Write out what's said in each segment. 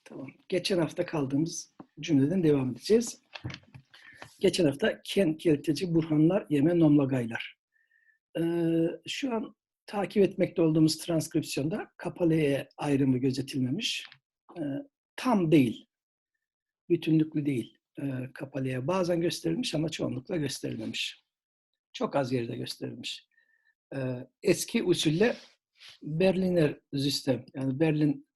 Tamam. Geçen hafta kaldığımız cümleden devam edeceğiz. Geçen hafta ken kelteci burhanlar yeme nomlagaylar. Şu an takip etmekte olduğumuz transkripsiyonda kapalı E ayrımı gözetilmemiş. Tam değil. Bütünlüklü değil. Kapalı E bazen gösterilmiş ama çoğunlukla gösterilmemiş. Çok az yerde gösterilmiş. Eski usulle Berliner sistem, yani Berlin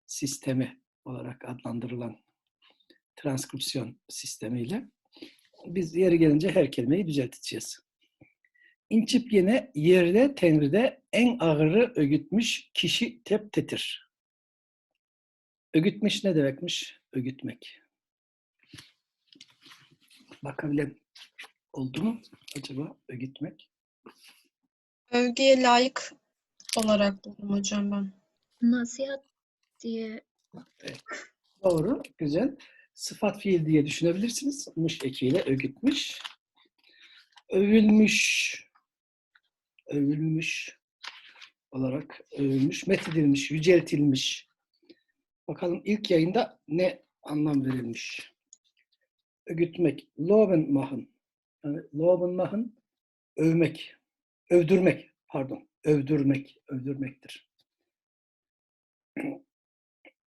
sistemi olarak adlandırılan transkripsiyon sistemiyle biz yeri gelince her kelimeyi düzelteceğiz. İncip yine yerde tengride en ağırı ögütmüş kişi teptetir. Ögütmüş ne demekmiş? Ögütmek. Bakabilen oldu mu acaba ögütmek? Övgüye layık olarak buldum hocam ben. Nasihat diye. Evet. Doğru, güzel. Sıfat fiil diye düşünebilirsiniz. Mış ekiyle ögütmüş. Övülmüş. Övülmüş olarak övülmüş, methedilmiş, yüceltilmiş. Bakalım ilk yayında ne anlam verilmiş? Ögütmek, loben machen. Yani loben machen, övmek, övdürmek, pardon, övdürmektir.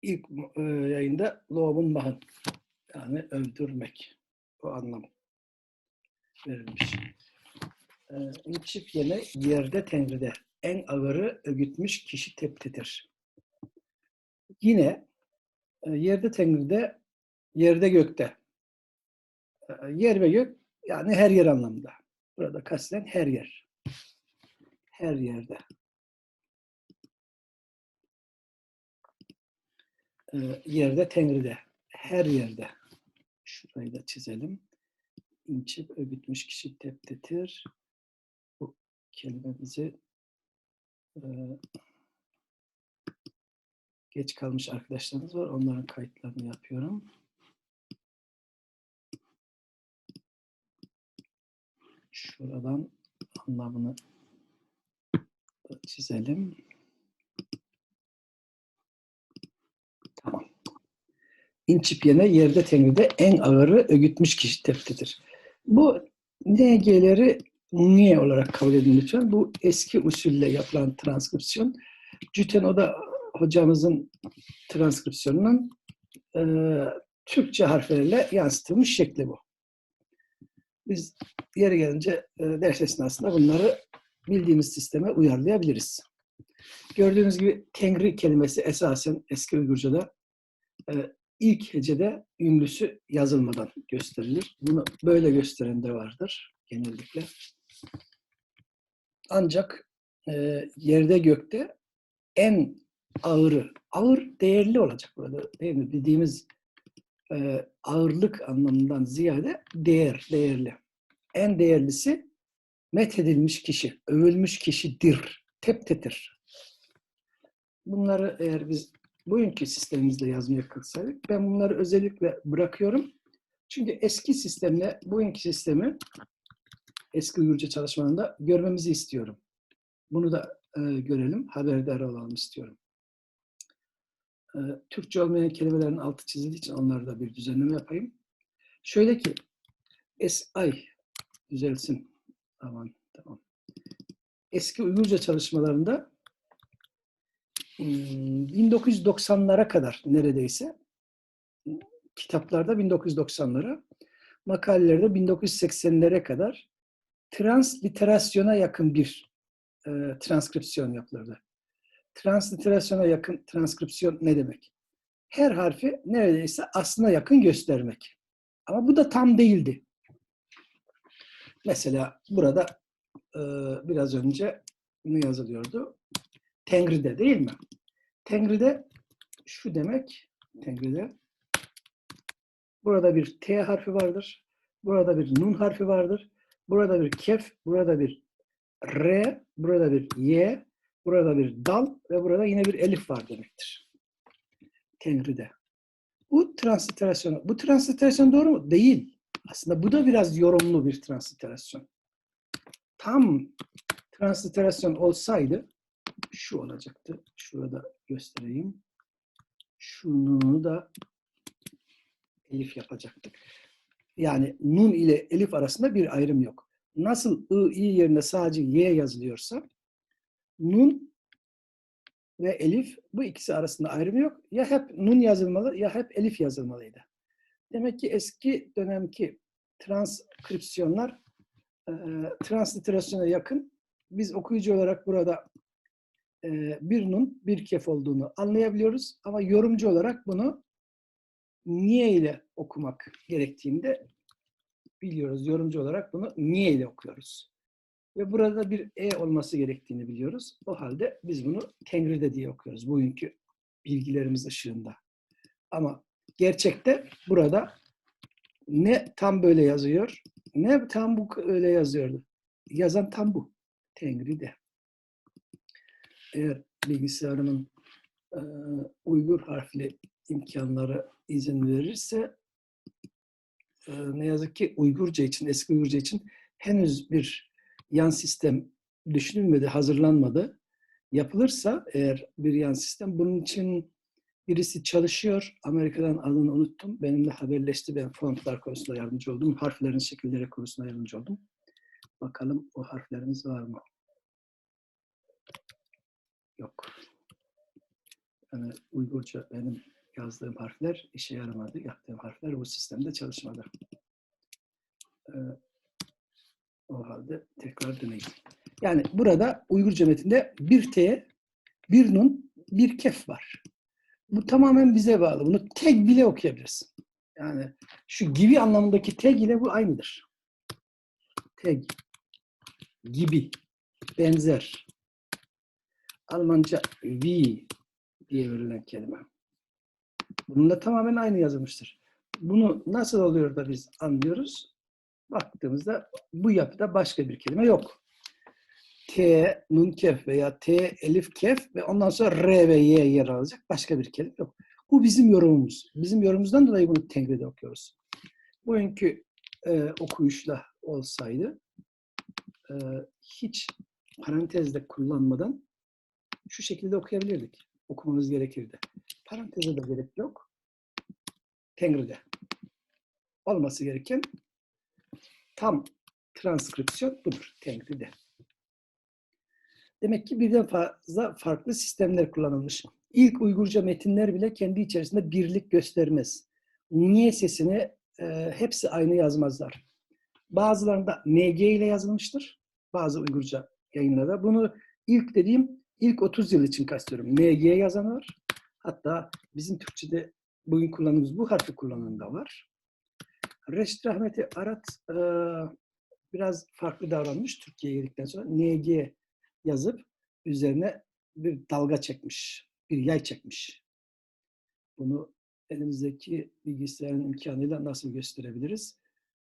İlk yayında loben machen, yani övdürmek, o anlam verilmiş. İçip yeme yerde tengride, en ağırı ögütmüş kişi teptidir. Yine yerde tengride, yerde gökte. Yer ve gök, yani her yer anlamında. Burada kastedilen her yer. Her yerde. Yerde, tengride. Her yerde. Şurayı da çizelim. İnçip ögütmüş kişi teptetir. Bu kelimemizi geç kalmış arkadaşlarımız var. Onların kayıtlarını yapıyorum. Şuradan anlamını çizelim. Tamam. İnçip yene yerde tengride en ağırı ögütmüş kişi teptedir. Bu NG'leri niye olarak kabul edin lütfen. Bu eski usulle yapılan transkripsiyon. Cüten Oda hocamızın transkripsiyonunun Türkçe harflerle yansıtılmış şekli bu. Biz yeri gelince ders esnasında bunları bildiğimiz sisteme uyarlayabiliriz. Gördüğünüz gibi tengri kelimesi esasen eski Uygurca'da ilk hecede ünlüsü yazılmadan gösterilir. Bunu böyle gösteren de vardır genellikle. Ancak yerde gökte en ağırı, ağır değerli olacak burada değil mi? Bildiğimiz ağırlık anlamından ziyade değerli. En değerlisi methedilmiş kişi, övülmüş kişidir, teptetir. Bunları eğer biz bugünkü sistemimizde yazmaya kalksaydık, ben bunları özellikle bırakıyorum. Çünkü eski sistemle bugünkü sistemi eski Uygurca çalışmalarında görmemizi istiyorum. Bunu da görelim, haberdar olalım istiyorum. Türkçe olmayan kelimelerin altı çizildiği için onları da bir düzenleme yapayım. Şöyle ki, düzelsin. Tamam. Eski Uygurca çalışmalarında 1990'lara kadar neredeyse kitaplarda 1990'lara, makalelerde 1980'lere kadar transliterasyona yakın bir transkripsiyon yapılırdı. Transliterasyona yakın transkripsiyon ne demek? Her harfi neredeyse aslına yakın göstermek. Ama bu da tam değildi. Mesela burada biraz önce ne yazılıyordu? Tengri'de değil mi? Tengri'de şu demek, Tengri'de burada bir T harfi vardır, burada bir Nun harfi vardır, burada bir Kef, burada bir R, burada bir Y, burada bir Dal ve burada yine bir Elif var demektir. Tengri'de. Bu transliterasyon doğru mu? Değil. Aslında bu da biraz yorumlu bir transliterasyon. Tam transliterasyon olsaydı şu olacaktı. Şurada göstereyim. şunu da elif yapacaktık. Yani nun ile elif arasında bir ayrım yok. Nasıl I yerine sadece Y yazılıyorsa nun ve elif bu ikisi arasında ayrım yok. Ya hep nun yazılmalı ya hep elif yazılmalıydı. Demek ki eski dönemki transkripsiyonlar transliterasyona yakın. Biz okuyucu olarak burada bir nun, bir kef olduğunu anlayabiliyoruz. Ama yorumcu olarak bunu niye ile okumak gerektiğini de biliyoruz. Yorumcu olarak bunu niye ile okuyoruz. Ve burada bir E olması gerektiğini biliyoruz. O halde biz bunu Tengride diye okuyoruz. Bugünkü bilgilerimiz ışığında. Ama gerçekte burada ne tam böyle yazıyor, ne tam bu öyle yazıyordu. Yazan tam bu. Tengride. Eğer bilgisayarımın Uygur harfli imkanları izin verirse ne yazık ki Uygurca için, eski Uygurca için henüz bir yan sistem düşünülmedi, hazırlanmadı. Yapılırsa eğer bir yan sistem, bunun için birisi çalışıyor. Amerika'dan adını unuttum. Benimle haberleşti. Ben fontlar konusunda yardımcı oldum. Harflerin şekilleri konusunda yardımcı oldum. Bakalım o harflerimiz var mı? Yok. Yani Uygurca benim yazdığım harfler işe yaramadı. Yaptığım harfler bu sistemde çalışmadı. O halde tekrar döneyim. Yani burada Uygurca metinde bir T, bir nun, bir kef var. Bu tamamen bize bağlı. Bunu tag bile okuyabiliriz. Yani şu gibi anlamındaki tag ile bu aynıdır. Tag, gibi, benzer. Almanca wie diye verilen kelime. Bununla tamamen aynı yazılmıştır. Bunu nasıl oluyor da biz anlıyoruz? Baktığımızda bu yapıda başka bir kelime yok. T, nun kef veya T, elif kef ve ondan sonra R ve Y yer alacak başka bir kelime yok. Bu bizim yorumumuz. Bizim yorumumuzdan dolayı bunu Tengride okuyoruz. Bugünkü okuyuşla olsaydı hiç parantezde kullanmadan şu şekilde okuyabilirdik. Okumamız gerekirdi. Paranteze de gerek yok. Tengride. Olması gereken tam transkripsiyon budur. Tengride. Demek ki birden fazla farklı sistemler kullanılmış. İlk Uygurca metinler bile kendi içerisinde birlik göstermez. Niye sesini hepsi aynı yazmazlar. Bazılarında NG ile yazılmıştır. Bazı Uygurca yayınlarda. Bunu ilk 30 yıl için kastediyorum. NG yazan var. Hatta bizim Türkçe'de bugün kullandığımız bu harfi kullanan da var. Reşit Rahmeti Arat biraz farklı davranmış Türkiye'ye geldikten sonra. NG yazıp üzerine bir dalga çekmiş, bir yay çekmiş. Bunu elimizdeki bilgisayarın imkanıyla nasıl gösterebiliriz?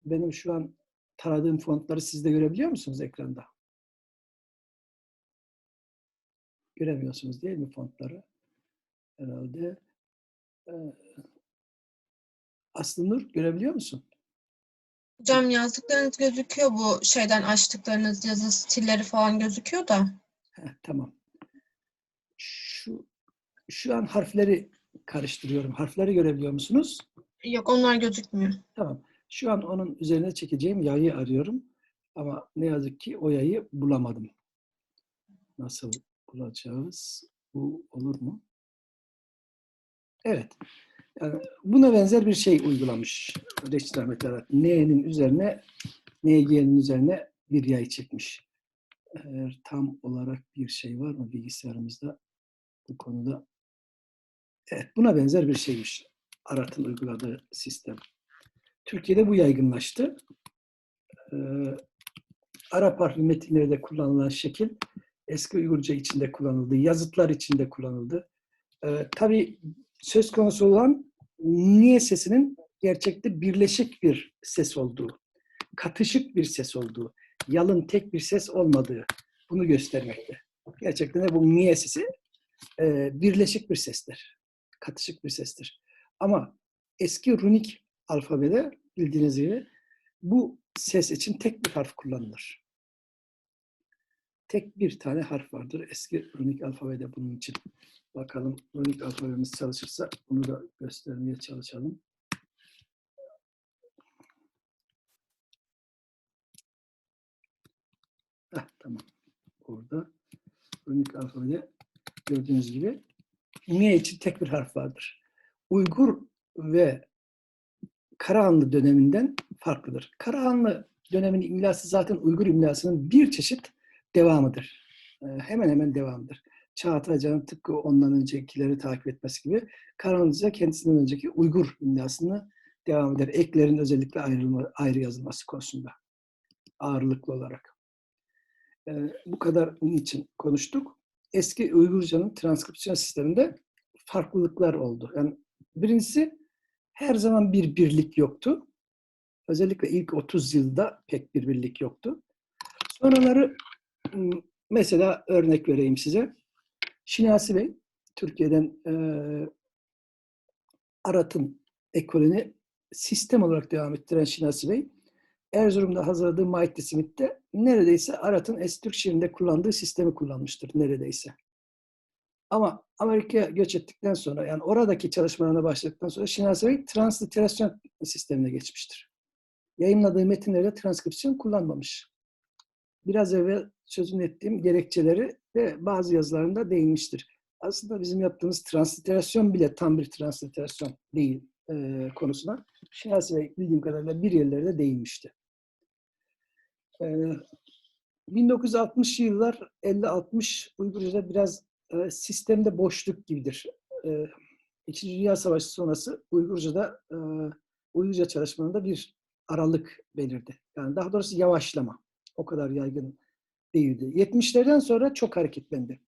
Benim şu an taradığım fontları siz de görebiliyor musunuz ekranda? Göremiyorsunuz değil mi fontları? Herhalde. Aslı Nur görebiliyor musun? Hocam yazdıklarınız gözüküyor, bu şeyden açtıklarınız yazı stilleri falan gözüküyor da. Tamam. Şu an harfleri karıştırıyorum. Harfleri görebiliyor musunuz? Yok, onlar gözükmüyor. Tamam. Şu an onun üzerine çekeceğim yayı arıyorum. Ama ne yazık ki o yayı bulamadım. Nasıl bulacağız? Bu olur mu? Evet. Yani buna benzer bir şey uygulamış Reşit Ahmet Arat. N'nin üzerine, NG'nin üzerine bir yay çekmiş. Eğer tam olarak bir şey var mı bilgisayarımızda bu konuda? Evet, buna benzer bir şeymiş Arat'ın uyguladığı sistem. Türkiye'de bu yaygınlaştı. Arap harfli metinlerde kullanılan şekil eski Uygurca içinde kullanıldı, yazıtlar içinde kullanıldı. Tabii söz konusu olan niye sesinin gerçekte birleşik bir ses olduğu, katışık bir ses olduğu, yalın tek bir ses olmadığı bunu göstermekte. Gerçekten de bu niye sesi birleşik bir sestir, katışık bir sestir. Ama eski runik alfabede bildiğiniz gibi bu ses için tek bir harf kullanılır. Tek bir tane harf vardır eski runik alfabede bunun için. Bakalım runik alfabemiz çalışırsa bunu da göstermeye çalışalım. Tamam. Orada runik alfabede gördüğünüz gibi M için tek bir harf vardır. Uygur ve Karahanlı döneminden farklıdır. Karahanlı döneminin imlası zaten Uygur imlasının bir çeşit devamıdır. Hemen hemen devamıdır. Çağatay Hoca'nın tıpkı ondan öncekileri takip etmesi gibi Karahanlıca kendisinden önceki Uygur imlasını devam eder. Eklerin özellikle ayrı yazılması konusunda ağırlıklı olarak. Bu kadar için konuştuk. Eski Uygurca'nın transkripsiyon sisteminde farklılıklar oldu. Yani birincisi her zaman bir birlik yoktu. Özellikle ilk 30 yılda pek bir birlik yoktu. Sonraları mesela örnek vereyim size. Şinasi Bey, Türkiye'den Arat'ın ekolünü sistem olarak devam ettiren Şinasi Bey, Erzurum'da hazırladığı Maitli Simit'te neredeyse Arat'ın eski Türk şiirinde kullandığı sistemi kullanmıştır neredeyse. Ama Amerika'ya göç ettikten sonra, yani oradaki çalışmalarına başladıktan sonra Şinasi Bey transliterasyon sistemine geçmiştir. Yayınladığı metinlerde transkripsiyon kullanmamış. Biraz evvel sözünü ettiğim gerekçeleri ve bazı yazılarında değinmiştir. Aslında bizim yaptığımız transliterasyon bile tam bir transliterasyon değil konusuna Şinasi Bey bildiğim kadarıyla bir yerlerde değinmişti. 1960'lı yıllar 50-60 Uygurca'da biraz sistemde boşluk gibidir. İkinci Dünya Savaşı sonrası Uygurca çalışmalarında bir aralık belirdi. Yani daha doğrusu yavaşlama. O kadar yaygın değildi. 70'lerden sonra çok hareketlendi.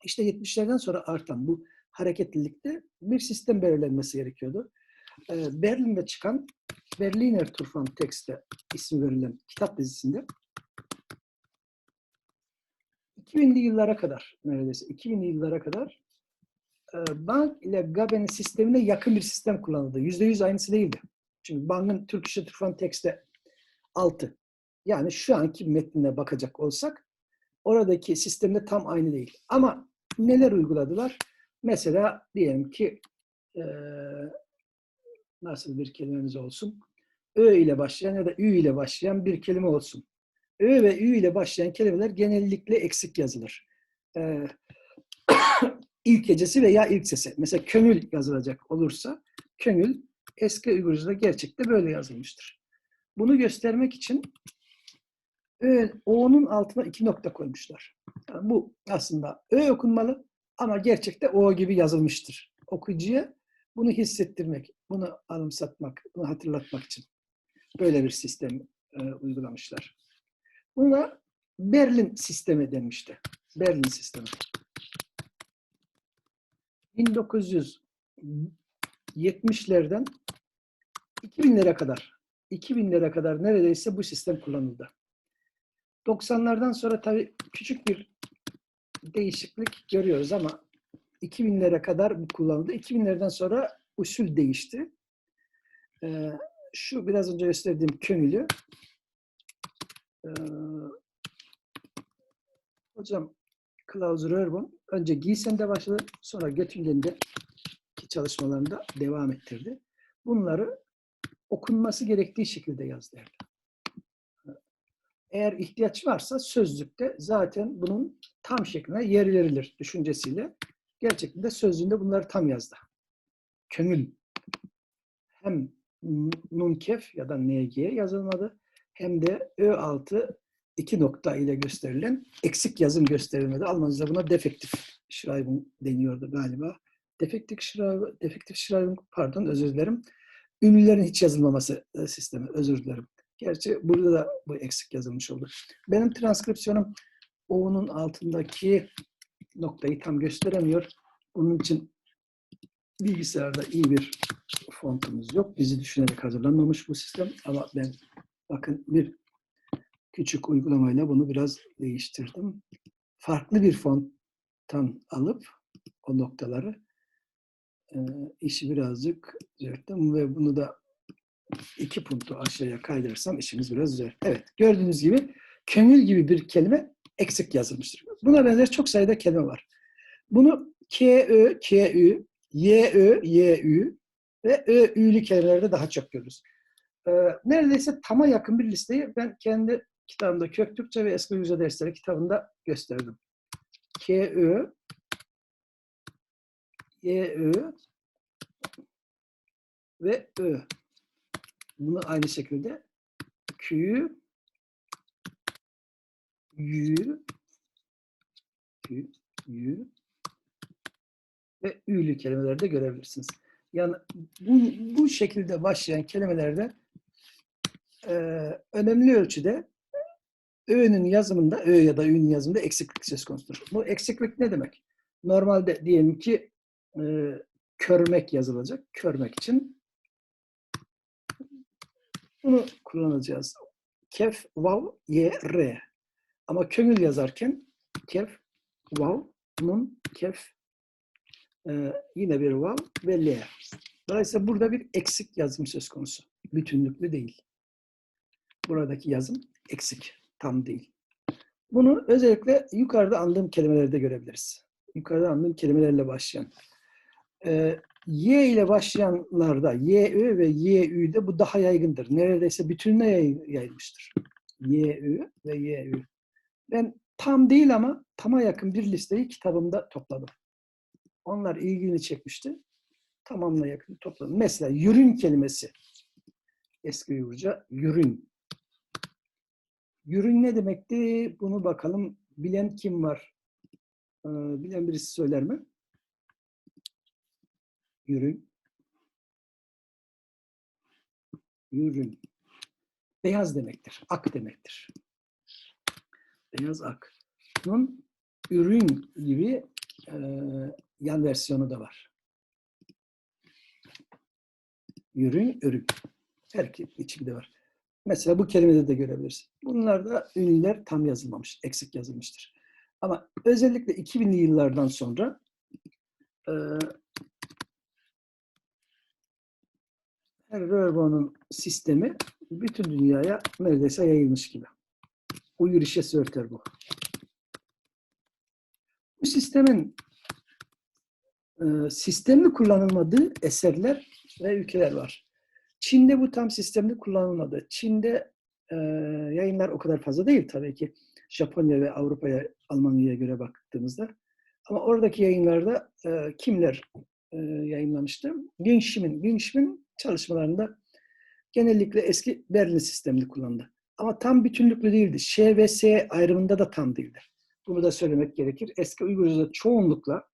İşte 70'lerden sonra artan bu hareketlilikte bir sistem belirlenmesi gerekiyordu. Berlin'de çıkan Berliner Turfan-Texte ismi verilen kitap dizisinde 2000'li yıllara kadar, neredeyse 2000'li yıllara kadar Bank ile Gaben'in sistemine yakın bir sistem kullanıldı. %100 aynısı değildi. Çünkü Bank'ın Türkçe Turfan-Texte 6. Yani şu anki metnine bakacak olsak oradaki sistemde tam aynı değil. Ama neler uyguladılar? Mesela diyelim ki nasıl bir kelimemiz olsun? Ö ile başlayan ya da Ü ile başlayan bir kelime olsun. Ö ve Ü ile başlayan kelimeler genellikle eksik yazılır. İlk hecesi veya ilk sesi. Mesela köngül yazılacak olursa köngül eski Uygurca'da gerçekte böyle yazılmıştır. Bunu göstermek için O'nun altına 2 nokta koymuşlar. Yani bu aslında Ö okunmalı ama gerçekte O gibi yazılmıştır. Okuyucuya bunu hissettirmek, bunu anımsatmak, bunu hatırlatmak için böyle bir sistem uygulamışlar. Buna Berlin sistemi denmişti. Berlin sistemi. 1970'lerden 2000'lere kadar neredeyse bu sistem kullanıldı. 90'lardan sonra tabii küçük bir değişiklik görüyoruz ama 2000'lere kadar bu kullanıldı. 2000'lerden sonra usul değişti. Şu biraz önce gösterdiğim köngülü hocam Klaus Röhrborn önce Gießen'de başladı, sonra Göttingen'deki çalışmalarında devam ettirdi. Bunları okunması gerektiği şekilde yazdı. Eğer ihtiyaç varsa sözlükte zaten bunun tam şekline yer verilir düşüncesiyle. Gerçekten de sözlüğünde bunları tam yazdı. Köngül hem nunkef ya da NG yazılmadı hem de Ö6 2 nokta ile gösterilen eksik yazım gösterilmedi. Almanca'da buna defektif Schreibung deniyordu galiba. Defektif Schreibung, pardon özür dilerim. Ünlülerin hiç yazılmaması sistemi, özür dilerim. Gerçi burada da bu eksik yazılmış oldu. Benim transkripsiyonum O'nun altındaki noktayı tam gösteremiyor. Bunun için bilgisayarda iyi bir fontumuz yok. Bizi düşünerek hazırlanmamış bu sistem. Ama ben bakın bir küçük uygulamayla bunu biraz değiştirdim. Farklı bir fonttan alıp o noktaları işi birazcık düzelttim ve bunu da 2 puntu aşağıya kaydırırsam işimiz biraz zor. Evet, gördüğünüz gibi köngül gibi bir kelime eksik yazılmıştır. Buna benzer çok sayıda kelime var. Bunu KÖ, KÜ, YÖ, YÜ ve ÖÜ'lü kelimelerde daha çok görürüz. Neredeyse tama yakın bir listeyi ben kendi kitabımda Kök Türkçe ve Eski Uygurca Dersleri kitabında gösterdim. KÖ, YÖ ve Ö. Bunu aynı şekilde Kü, Yü, Kü, Yü ve Ü'lü kelimelerde görebilirsiniz. Yani bu şekilde başlayan kelimelerde önemli ölçüde Ö'nün yazımında, Ö ya da Ü'nün yazımında eksiklik söz konusudur. Bu eksiklik ne demek? Normalde diyelim ki körmek yazılacak. Körmek için bunu kullanacağız. Kef, vav, ye, re. Ama köngül yazarken kef, vav, nun, kef, yine bir vav ve le. Dolayısıyla burada bir eksik yazım söz konusu. Bütünlüklü değil. Buradaki yazım eksik, tam değil. Bunu özellikle yukarıda andığım kelimelerde görebiliriz. Yukarıda andığım kelimelerle başlayan. Y ile başlayanlarda YÖ ve YÜ'de bu daha yaygındır. Neredeyse bütününe yayılmıştır. YÜ ve YÜ. Ben tam değil ama tama yakın bir listeyi kitabımda topladım. Onlar ilgini çekmişti. Tamamına yakın topladım. Mesela yürün kelimesi. Eski Uygurca yürün. Yürün ne demekti? Bunu bakalım. Bilen kim var? Bilen birisi söyler mi? Yürün. Yürün. Beyaz demektir. Ak demektir. Beyaz ak. Bunun ürün gibi yan versiyonu da var. Ürün, ürün. Her iki de var. Mesela bu kelimede de görebiliriz. Bunlarda ünlüler tam yazılmamış, eksik yazılmıştır. Ama özellikle 2000'li yıllardan sonra Erdoğan'ın sistemi bütün dünyaya neredeyse yayılmış gibi. Uygur işe sörter bu. Bu sistemin sistemli kullanılmadığı eserler ve ülkeler var. Çin'de bu tam sistemli kullanılmadı. Çin'de yayınlar o kadar fazla değil tabii ki. Japonya ve Avrupa'ya, Almanya'ya göre baktığımızda. Ama oradaki yayınlarda kimler yayınlamıştı? Gingxim'in çalışmalarında genellikle eski Berlin sistemini kullandı. Ama tam bütünlüklü değildi. Ş ve S ayrımında da tam değildi. Bunu da söylemek gerekir. Eski Uygurca'da çoğunlukla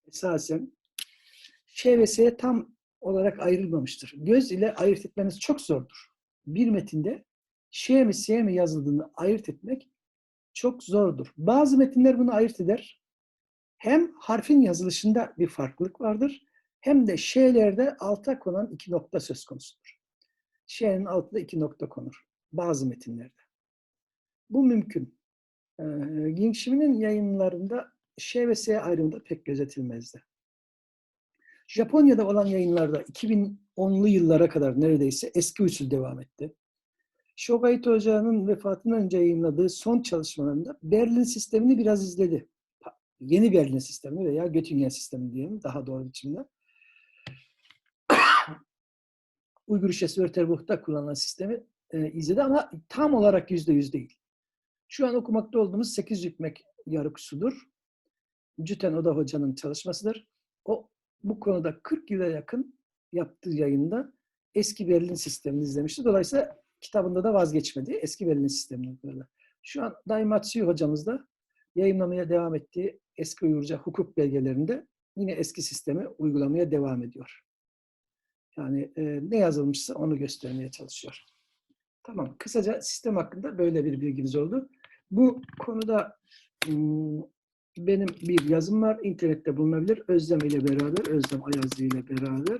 esasen Ş ve S tam olarak ayrılmamıştır. Göz ile ayırt etmeniz çok zordur. Bir metinde Ş mi S mi yazıldığını ayırt etmek çok zordur. Bazı metinler bunu ayırt eder. Hem harfin yazılışında bir farklılık vardır, hem de Ş'lerde alta konan iki nokta söz konusudur. Ş'nin altında iki nokta konur bazı metinlerde. Bu mümkün. Gingxim'in yayınlarında Ş ve S ayrımında pek gözetilmezdi. Japonya'da olan yayınlarda 2010'lu yıllara kadar neredeyse eski usul devam etti. Shogaito Hoca'nın vefatından önce yayınladığı son çalışmalarında Berlin sistemini biraz izledi. Yeni Berlin sistemini veya Göttingen sistemi diyelim daha doğru biçimde. Uygur İşesi Wörterbuch'ta kullanılan sistemi izledi ama tam olarak %100 değil. Şu an okumakta olduğumuz 8 hükmek yarıksudur. Cüten Oda Hoca'nın çalışmasıdır. O bu konuda 40 yıla yakın yaptığı yayında eski Berlin sistemini izlemişti. Dolayısıyla kitabında da vazgeçmedi. Eski Berlin sistemini uyguladı. Şu an Daimatsu hocamız da yayınlamaya devam ettiği eski Uygurca hukuk belgelerinde yine eski sistemi uygulamaya devam ediyor. Yani ne yazılmışsa onu göstermeye çalışıyor. Tamam. Kısaca sistem hakkında böyle bir bilginiz oldu. Bu konuda benim bir yazım var. İnternette bulunabilir. Özlem ile beraber, Özlem Ayazlı ile beraber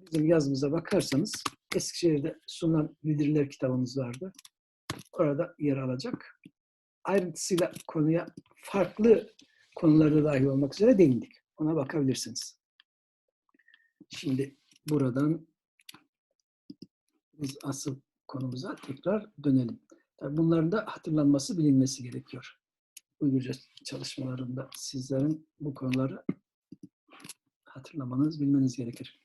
bizim yazımıza bakarsanız Eskişehir'de sunulan bildiriler kitabımız vardı. Orada yer alacak. Ayrıntısıyla konuya farklı konularda dahil olmak üzere değindik. Ona bakabilirsiniz. Şimdi buradan biz asıl konumuza tekrar dönelim. Tabii bunların da hatırlanması, bilinmesi gerekiyor. Uygurca çalışmalarında sizlerin bu konuları hatırlamanız, bilmeniz gerekir.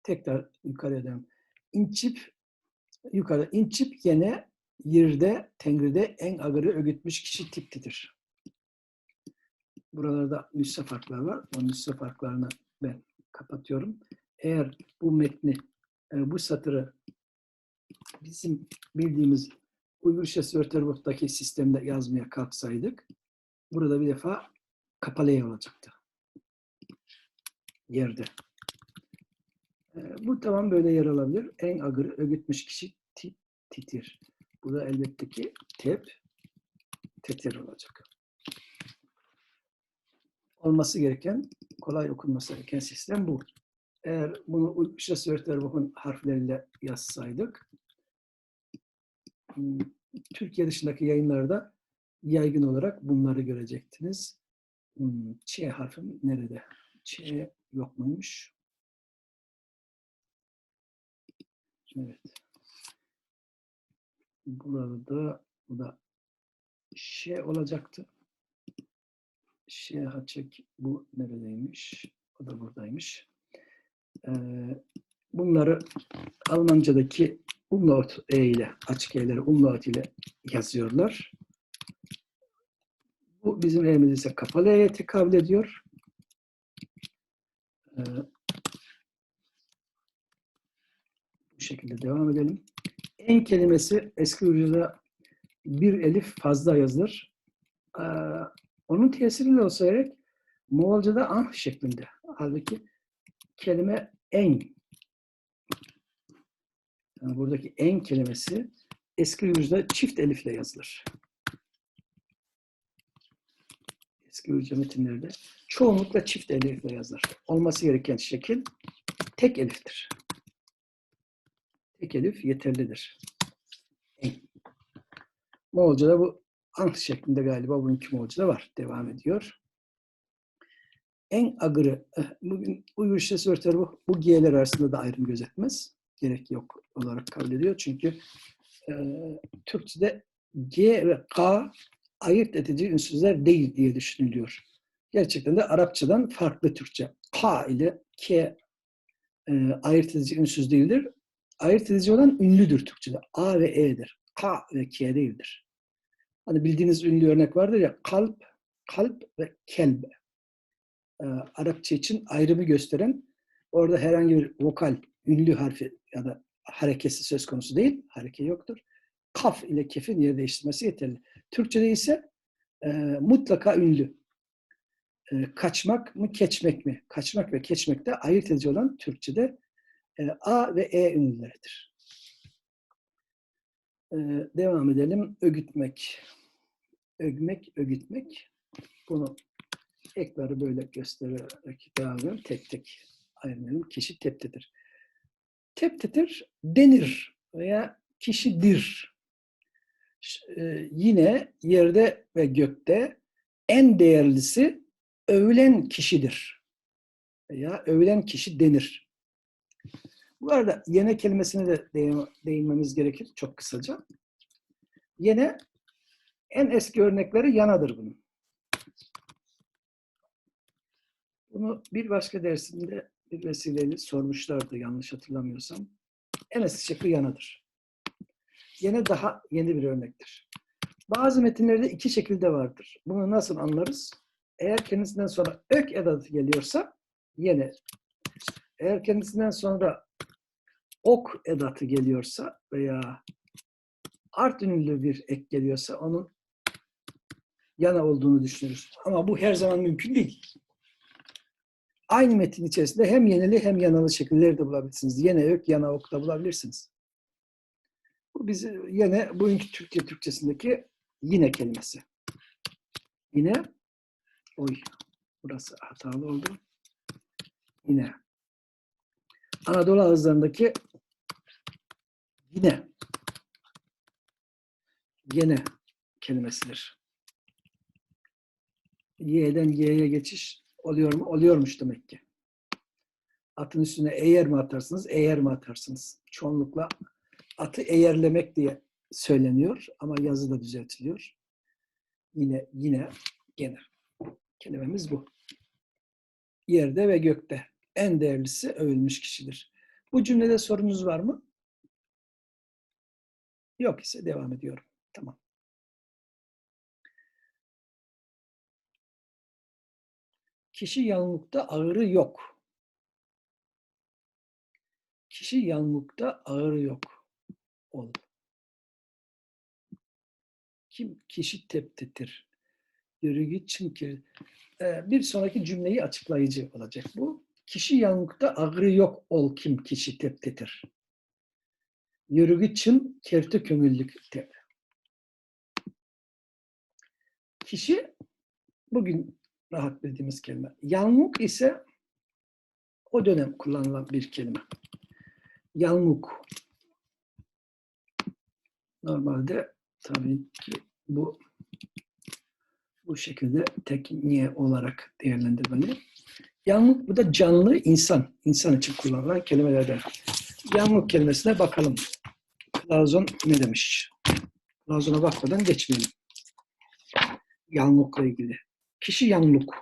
Tekrar yukarıya devam. İncip, yukarıda. İncip yine yerde, tengride en ağırı ögütmüş kişi tiptidir. Buralarda nüshe farkları var. O nüshe farklarını ben kapatıyorum. Eğer bu metni, bu satırı bizim bildiğimiz Uygurca Wörterbuch'taki sistemde yazmaya kalksaydık, burada bir defa kapalı yer olacaktı. Yerde. Bu tamam böyle yer alabilir. En ağır ögütmüş kişi titir. Bu da elbette ki tetir olacak. Olması gereken, kolay okunması gereken sistem bu. Eğer bunu Uygurca Wörterbuch'un harfleriyle yazsaydık, Türkiye dışındaki yayınlarda yaygın olarak bunları görecektiniz. Ç harfim nerede? Ç yok muymuş? Evet. Burada bu da Ş olacaktı. Ş haçek bu neredeymiş? O da buradaymış. Bunları Almanca'daki umlaut e ile, açık e'leri umlaut ile yazıyorlar. Bu bizim e'miz ise kapalı e'ye tekabül ediyor. Bu şekilde devam edelim. En kelimesi eski Uygurca'da bir elif fazla yazılır. Onun tesiriyle olsa gerek Moğolca'da anh şeklinde. Halbuki kelime en. Yani buradaki en kelimesi eski Uygurca'da çift elifle yazılır. Eski Uygurca metinlerde çoğunlukla çift elifle yazılır. Olması gereken şekil tek eliftir. Tek elif yeterlidir. En. Moğolca'da bu anh şeklinde galiba bugünkü Moğolca'da var. Devam ediyor. En ağırı, bugün Uygurca Wörterbuch bu G'ler arasında da ayrım gözetmez. Gerek yok olarak kabul ediyor. Çünkü Türkçe'de G ve K ayırt edici ünsüzler değil diye düşünülüyor. Gerçekten de Arapçadan farklı Türkçe. K ile K ayırt edici ünsüz değildir. Ayırt edici olan ünlüdür Türkçe'de. A ve E'dir. K ve K değildir. Hani bildiğiniz ünlü örnek vardır ya, kalp ve kelb. Arapça için ayrımı gösteren, orada herhangi bir vokal, ünlü harfi ya da harekesi söz konusu değil. Hareke yoktur. Kaf ile kefin yer değiştirmesi yeterli. Türkçe'de ise mutlaka ünlü. Kaçmak mı, keçmek mi? Kaçmak ve keçmekte ayırt edici olan Türkçe'de A ve E ünlüleridir. Devam edelim. Ögütmek. Ögmek, ögütmek. Bunu ekleri böyle göstererek devam edelim. Tek tek ayırmayalım. Kişi teptedir. Teptedir denir veya kişidir. Yine yerde ve gökte en değerlisi övülen kişidir. Veya övülen kişi denir. Bu arada yene kelimesine de değinmemiz gerekir çok kısaca. Yene en eski örnekleri yanadır bunun. Bunu bir başka dersinde bir vesileyle sormuşlardı yanlış hatırlamıyorsam. En eski şekli yanadır. Yine daha yeni bir örnektir. Bazı metinlerde iki şekilde vardır. Bunu nasıl anlarız? Eğer kendisinden sonra ök edatı geliyorsa yine. Eğer kendisinden sonra ok edatı geliyorsa veya art ünlü bir ek geliyorsa onun yana olduğunu düşünürüz. Ama bu her zaman mümkün değil. Aynı metin içerisinde hem yenili hem yanalı şekilleri de bulabilirsiniz. Yene ök, yana ok da bulabilirsiniz. Bu bizi yine bugünkü Türkçesindeki yine kelimesi. Yine, burası hatalı oldu. Yine. Anadolu ağızlarındaki yine kelimesidir. Y'den Y'ye geçiş oluyor mu? Oluyormuş demek ki. Atın üstüne eğer mi atarsınız, eğer mi atarsınız? Çoğunlukla atı eğerlemek diye söyleniyor ama yazı da düzeltiliyor. Yine gene. Kelimemiz bu. Yerde ve gökte en değerlisi övülmüş kişidir. Bu cümlede sorunuz var mı? Yok ise devam ediyorum. Tamam. Kişi yalnızlıkta ağırı yok. Kişi yalnızlıkta ağırı yok. Ol. Kim kişi teptetir. Yürügü çünkü bir sonraki cümleyi açıklayıcı olacak bu. Kişi yalnızlıkta ağırı yok ol kim kişi teptetir. Yürügü çın kerti kömüllük tep. Kişi bugün rahat bildiğimiz kelime. Yalnızlık ise o dönem kullanılan bir kelime. Yalnızlık. Normalde tabii ki bu şekilde tekniğe olarak değerlendirmeli. Yalnızlık bu da canlı insan. İnsan için kullanılan kelimelerden. Yalnızlık kelimesine bakalım. Platon ne demiş? Platon'a bakmadan geçmeyelim. Yalnızlıkla ilgili. Kişi yalnızlık.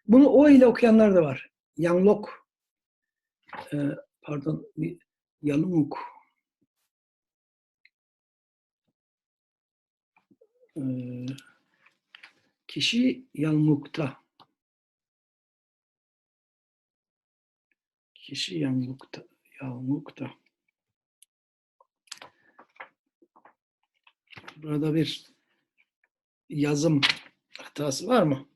Bunu o ile okuyanlar da var. Yalnızlık. Yalnızlık. Kişi yalnızlıkta. Kişi yalnızlıkta. Yalnızlıkta. Burada bir yazım hatası var mı?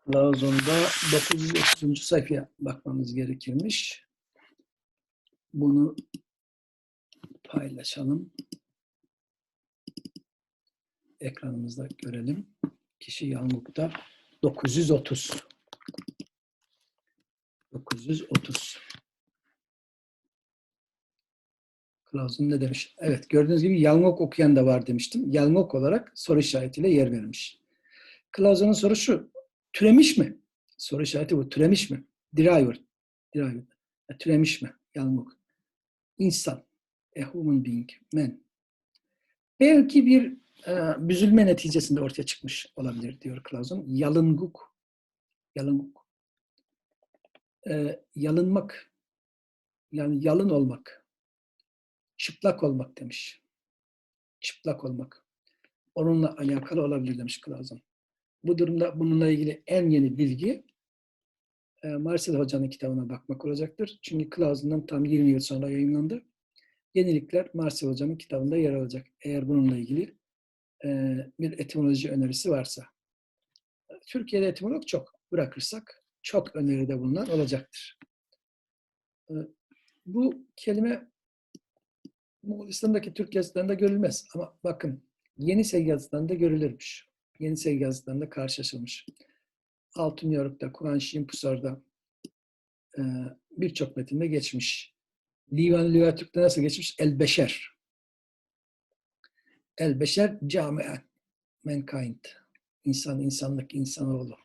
Platon'da 930. sayfaya bakmamız gerekirmiş. Bunu paylaşalım. Ekranımızda görelim. Kişi yalnızlıkta 930. 930. Platon ne demiş? Evet, gördüğünüz gibi yalnızlık okuyan da var demiştim. Yalnızlık olarak soru işaretiyle yer verilmiş. Platon'un soru şu. Türemiş mi? Soru işareti bu. Türemiş mi? Derived. Türemiş mi? Yalnızlık. İnsan. A human being. Man. Belki bir büzülme neticesinde ortaya çıkmış olabilir diyor Platon. Yalınlık. Yalınmak. Yani yalın olmak. Çıplak olmak demiş. Çıplak olmak. Onunla alakalı olabilir demiş Platon. Bu durumda bununla ilgili en yeni bilgi Marcel Hoca'nın kitabına bakmak olacaktır. Çünkü Platon'dan tam 20 yıl sonra yayınlandı. Yenilikler Marcel Hoca'nın kitabında yer alacak. Eğer bununla ilgili bir etimoloji önerisi varsa. Türkiye'de etimolog çok. Bırakırsak çok öneride bulunan olacaktır. Bu kelime Moğolistan'daki Türk yazılarında görülmez. Ama bakın Yenisey yazılarında görülürmüş. Yenisey yazılarında karşılaşılmış. Altın Yoruk'ta, Kur'an Şiin Pusar'da birçok metinde geçmiş. Divan Lügatürk'te nasıl geçmiş? El-Beşer. El-Beşer camiyen. Mankind. İnsan, insanlık, insanoğlu.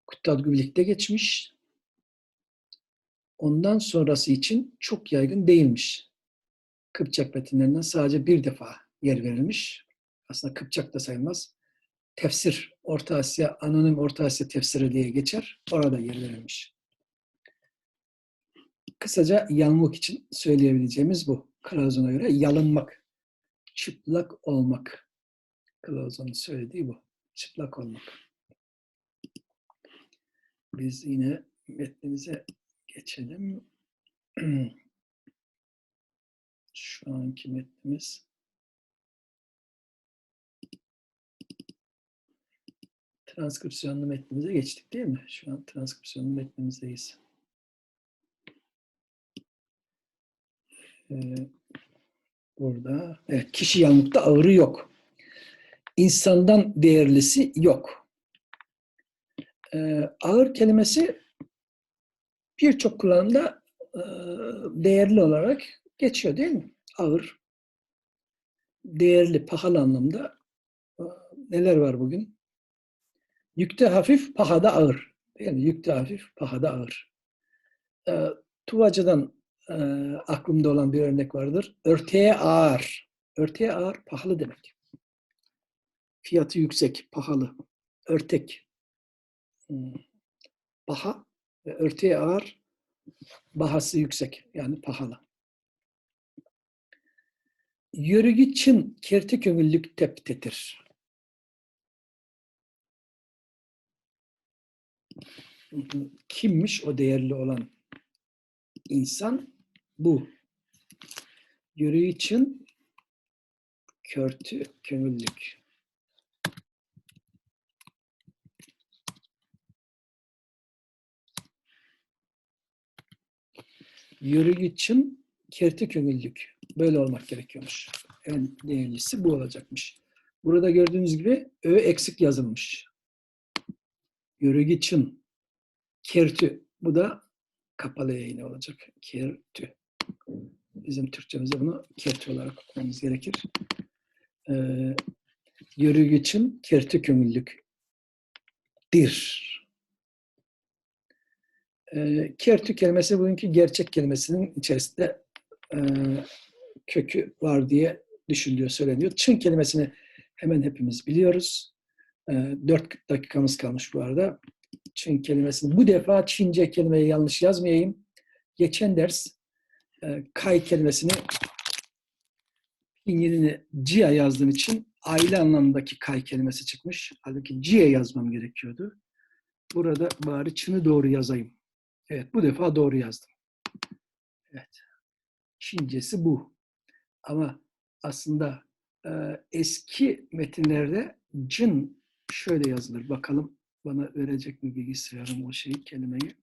Kuttad Güblik'te geçmiş. Ondan sonrası için çok yaygın değilmiş. Kıpçak metinlerinden sadece bir defa yer verilmiş. Aslında Kıpçak da sayılmaz. Tefsir, Orta Asya, Anonim Orta Asya tefsiri diye geçer. Orada yer verilmiş. Kısaca yalnızlık için söyleyebileceğimiz bu. Platon'a göre yalınmak, çıplak olmak. Platon'un söylediği bu. Çıplak olmak. Biz yine metnimize geçelim. Şu anki metnimiz transkripsiyonlu metnimize geçtik değil mi? Şu an transkripsiyonlu metnimizdeyiz. Burada evet, kişi yalnızlıkta ağırı yok. İnsandan değerlisi yok. Ağır kelimesi birçok kullanımda değerli olarak geçiyor değil mi? Ağır, değerli, pahalı anlamda neler var bugün? Yükte hafif, pahada ağır. Değil mi? Yükte hafif, pahada ağır. Tuvacıdan aklımda olan bir örnek vardır. Örteye ağır. Örteye ağır pahalı demek. Fiyatı yüksek, pahalı. Örtek. Paha ve örteye ağır, bahası yüksek. Yani pahalı. Yörügü çın kerti kömüllük teptetir. Kimmiş o değerli olan insan? Bu. Yörügü çın körtü kömüllük. Yörügü çın kerti kömüllük. Böyle olmak gerekiyormuş. En değerlisi bu olacakmış. Burada gördüğünüz gibi ö eksik yazılmış. Yörügü çın kertü. Bu da kapalı yayını olacak. Kertü. Bizim Türkçemizde bunu kertü olarak okumamız gerekir. Yörügü çın kertü kömüllük. Dir. Kertü kelimesi bugünkü gerçek kelimesinin içerisinde kökü var diye düşünülüyor, söyleniyor. Çın kelimesini hemen hepimiz biliyoruz. 4 dakikamız kalmış bu arada. Çin kelimesini. Bu defa Çince kelimeyi yanlış yazmayayım. Geçen ders kay kelimesini Pinyin Jia yazdığım için aile anlamındaki kay kelimesi çıkmış. Halbuki Jia yazmam gerekiyordu. Burada bari Çin'i doğru yazayım. Evet, bu defa doğru yazdım. Evet. Çincesi bu. Ama aslında eski metinlerde cın şöyle yazılır. Bakalım bana verecek mi bilgisayarım o şeyi, kelimeyi.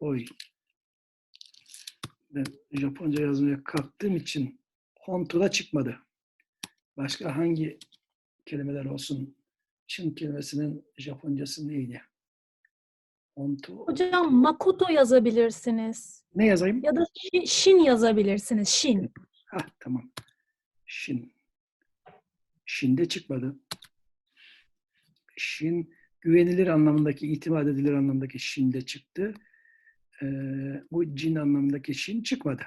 Oy. Ben Japonca yazmaya kalktığım için Honto'da çıkmadı. Başka hangi kelimeler olsun? Çin kelimesinin Japoncası neydi? Honto. Hocam Makoto yazabilirsiniz. Ne yazayım? Ya da Shin yazabilirsiniz. Shin. Hah, tamam. Shin. Shin'de çıkmadı. Shin güvenilir anlamındaki, itimat edilir anlamındaki Shin'de çıktı. Bu cin anlamındaki Shin çıkmadı.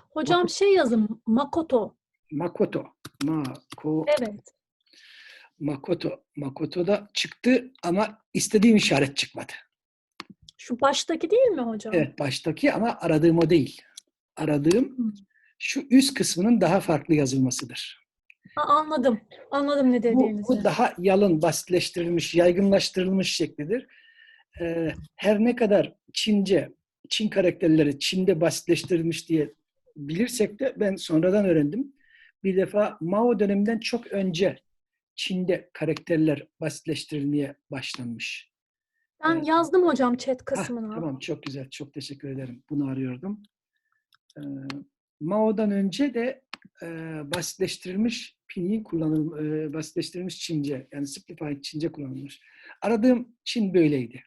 Hocam şey yazın. Makoto. Makoto. Evet. Makoto. Makoto'da çıktı ama istediğim işaret çıkmadı. Şu baştaki değil mi hocam? Evet, baştaki ama aradığım o değil. Aradığım şu üst kısmının daha farklı yazılmasıdır. Ha, anladım. Anladım ne dediğinizi. Bu daha yalın, basitleştirilmiş, yaygınlaştırılmış şeklidir. Her ne kadar Çin karakterleri Çin'de basitleştirilmiş diye bilirsek de ben sonradan öğrendim. Bir defa Mao döneminden çok önce Çin'de karakterler basitleştirilmeye başlanmış. Ben yazdım hocam chat kısmına. Tamam, çok güzel. Çok teşekkür ederim. Bunu arıyordum. Mao'dan önce de basitleştirilmiş Pinyin basitleştirilmiş Çince, yani simplified Çince kullanılmış. Aradığım Çin böyleydi.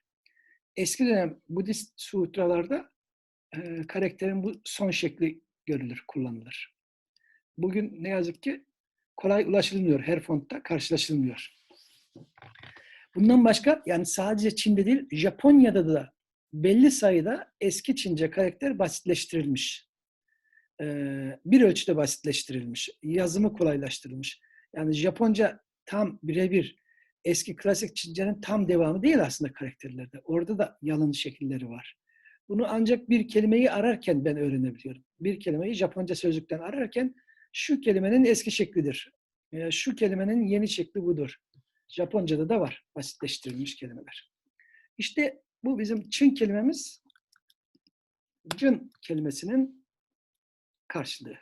Eski dönem Budist sutralarda karakterin bu son şekli görülür, kullanılır. Bugün ne yazık ki kolay ulaşılmıyor. Her fontta karşılaşılmıyor. Bundan başka, yani sadece Çin'de değil, Japonya'da da belli sayıda eski Çince karakter basitleştirilmiş. Bir ölçüde basitleştirilmiş. Yazımı kolaylaştırılmış. Yani Japonca tam birebir eski klasik Çince'nin tam devamı değil aslında karakterlerde. Orada da yalın şekilleri var. Bunu ancak bir kelimeyi ararken ben öğrenebiliyorum. Bir kelimeyi Japonca sözlükten ararken şu kelimenin eski şeklidir. Şu kelimenin yeni şekli budur. Japonca'da da var basitleştirilmiş kelimeler. İşte bu bizim Çin kelimemiz, cın kelimesinin karşılığı.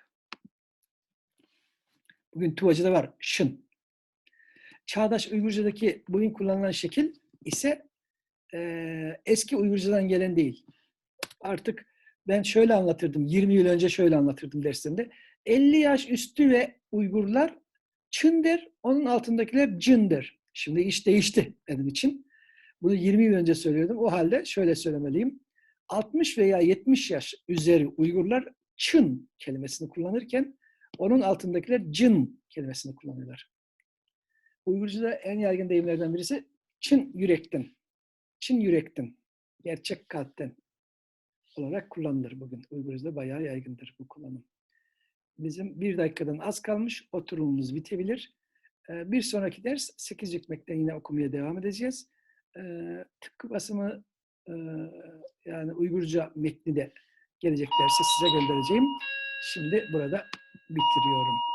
Bugün Tuvacı'da var şın. Çağdaş Uygurca'daki bugün kullanılan şekil ise eski Uygurca'dan gelen değil. Artık ben şöyle anlatırdım, 20 yıl önce şöyle anlatırdım derslerinde. 50 yaş üstü ve Uygurlar Çın'dır, onun altındakiler cındır. Şimdi iş değişti benim için. Bunu 20 yıl önce söylüyordum. O halde şöyle söylemeliyim. 60 veya 70 yaş üzeri Uygurlar Çın kelimesini kullanırken onun altındakiler cın kelimesini kullanıyorlar. Uygurca'da en yaygın deyimlerden birisi Çin yürekten. Çin yürekten. Gerçek kalpten. olarak kullanılır bugün. Uygurca'da bayağı yaygındır bu kullanım. Bizim 1 dakikadan az kalmış. Oturumumuz bitebilir. Bir sonraki ders 8 hükmetten yine okumaya devam edeceğiz. Tıpkı basımı yani Uygurca metni de gelecek derse size göndereceğim. Şimdi burada bitiriyorum.